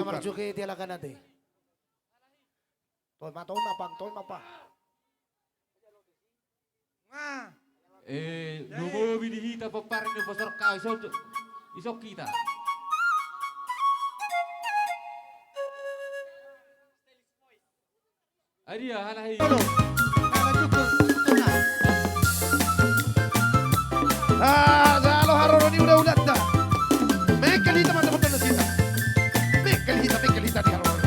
Marjuki tialakan nanti. Tol mapa. Nubo binihita paparin ng pasar ka isok kita. Adia halahi. Galo haroroni udah dah. Mekalita mata betul sita. Mekalita di haror.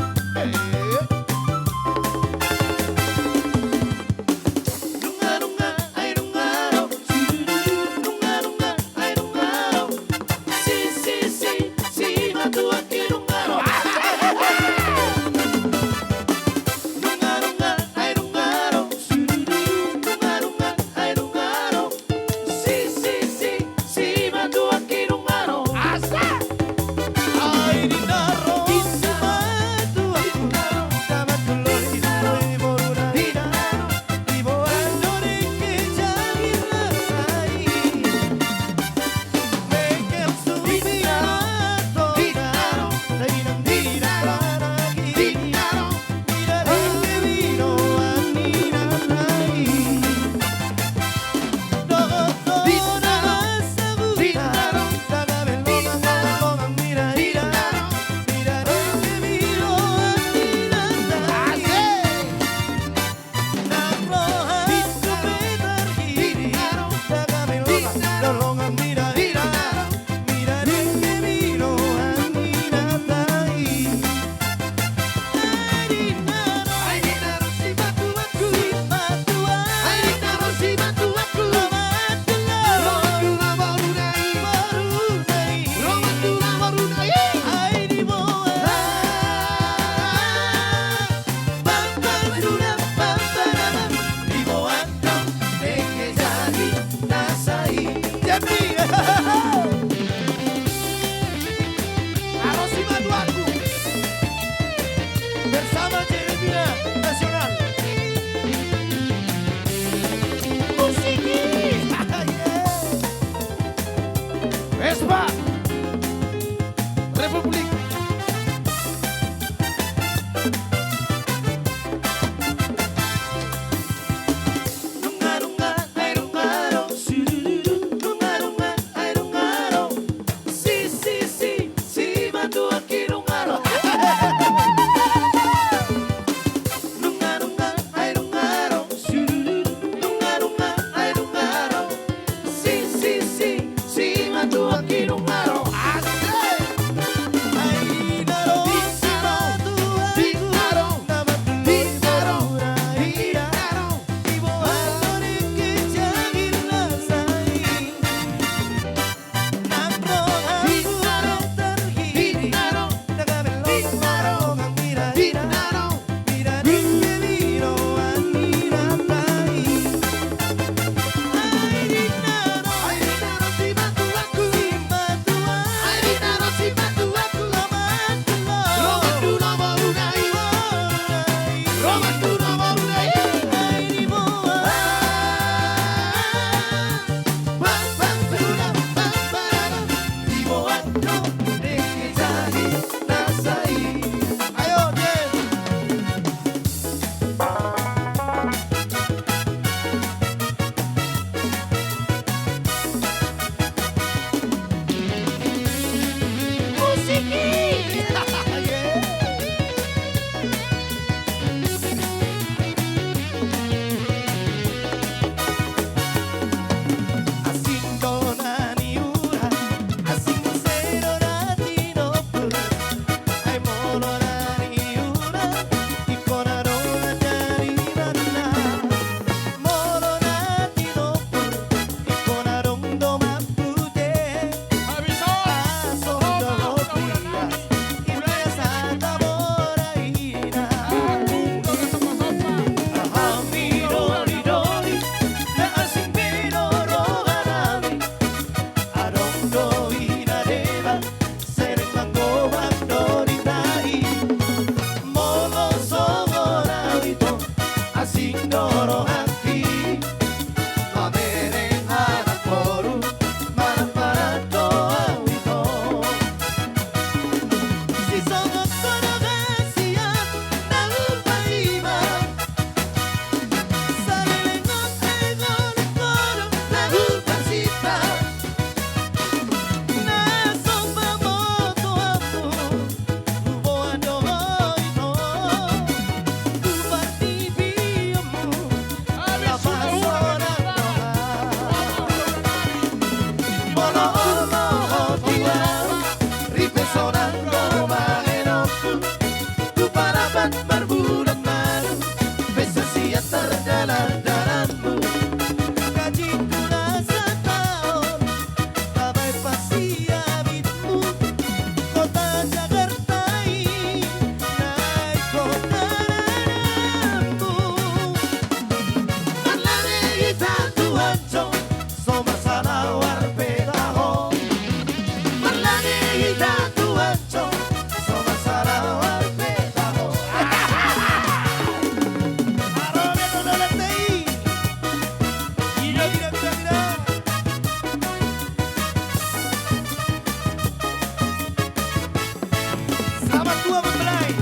Selamat tua mempelai.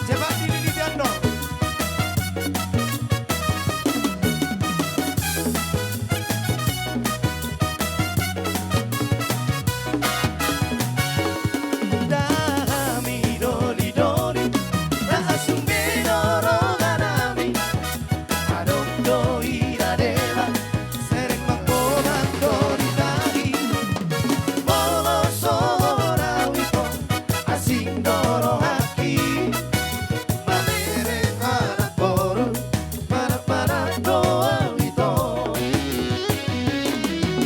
Cepat dililitan dong. Dami doli doli, langsung bedoroganami. Adong doi radela, sering mengkomando di tadi. Bolo sorawito, asing dorong haki. Mamere anak boru, para doa itu.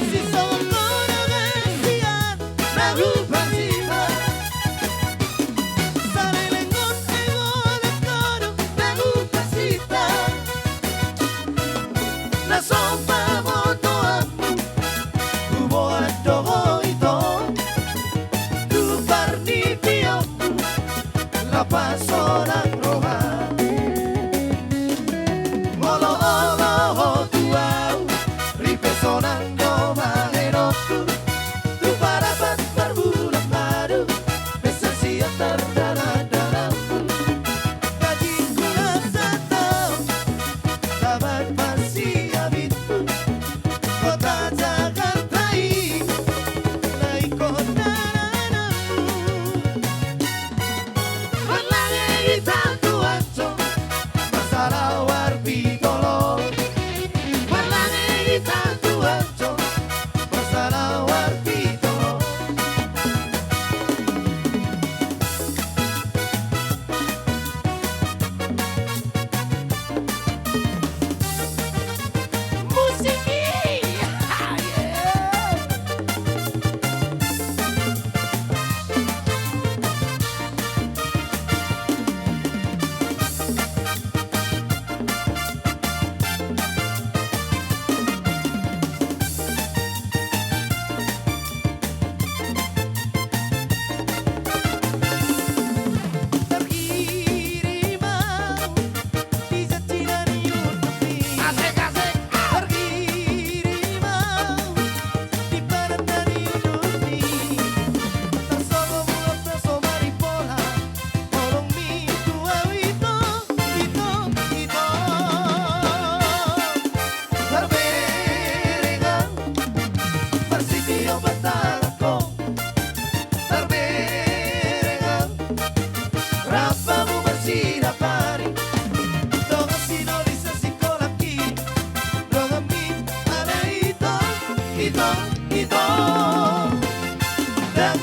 Si songkono gesian, lagu pasiva. Sarelengon engon kono, lagu pasita. La sopa motoamu, kubo adogo ito. Tu parnitiomu, la paso ng roja. Olo olo tuau, ripesonando maheroku. Tu parapat berbulan madu, besar tardana-danamu. Gajiku satu, tabat masih habitmu. Kota Jakarta ini, naik kota nanamu. Malangnya hitam tuanco, masalah warbitolo. Malangnya hitam tuanco, masalah warbitolo. Musiki, terkirimau di jacinan Yunani. Asik. Terkirimau di badan Yunani. Tersogo mulut terso maripola, orang mi tua itu. Terberengang, persitio batalako. Terberengang, rapamu bersinapari. Donga sinolisa sikolaki, donga mi ada itu. Dan